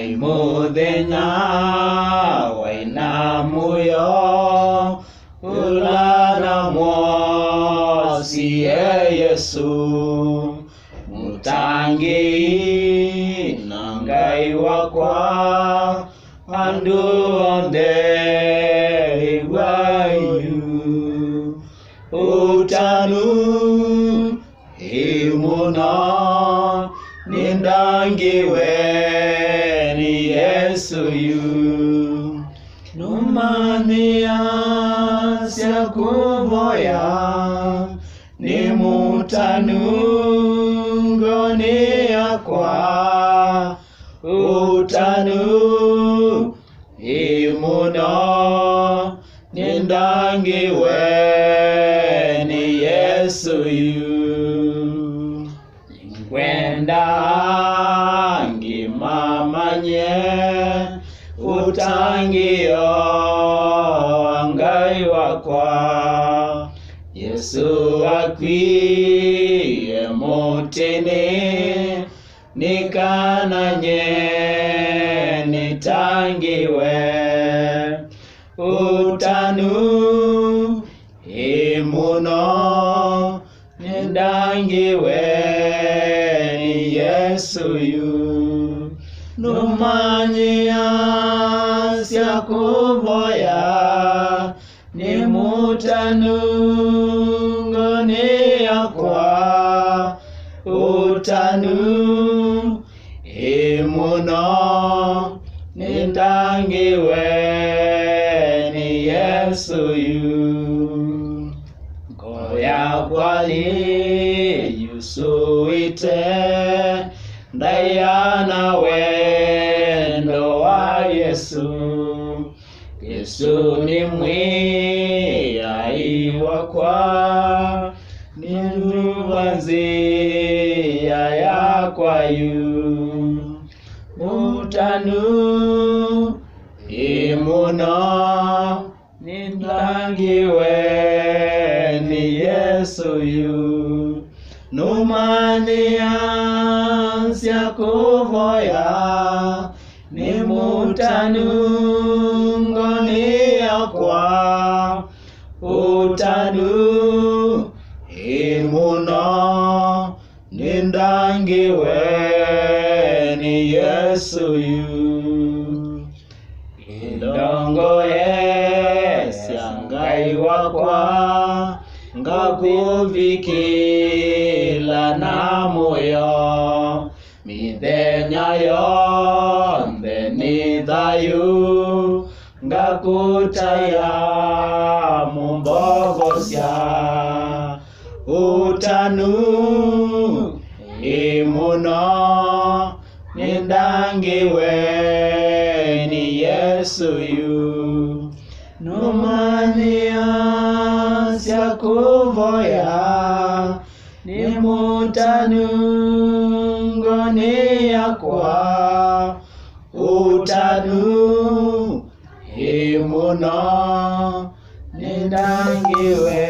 Wai muthenya waina muyo ulana mwosi Yesu mutangi na Ngai wakwa andu onthe igwayu utanu imuno nindangiwe ni Yesu yu numania sia kuvoya ni mutanu ngoni yakwa utanu imuno nindangiwe ni Yesu yu kwenda ngimamanye utangio Ngai wakwa Yesu akwiye mutini nikananye nitangiwe utanu imuno nindangiwe ni Yesu yu numanyia sia kuvoya ni mutanu ngoni yakwa utanu imuno nindangiwe ni Yesu yu goya kwali yusuite ndayana wendo wa Yesu Yesu ni mwiyai wakwa ni nduvanzia yakwa yu utanu imuno nindangiwe ni Yesu yu numania sia kuvoya ni mutanu ngoni yakwa utanu imuno nindangiwe ni Yesu yu indongo sia Ngai wakwa ngakuvikila na moyo mithenya yonthe ni thayu ngakutaya mumbogosya utanu imuno nindangiwe ni Yesu yu numania sia kuvoya ni mutanu ngoni yakwa utanu imuno nindangiwe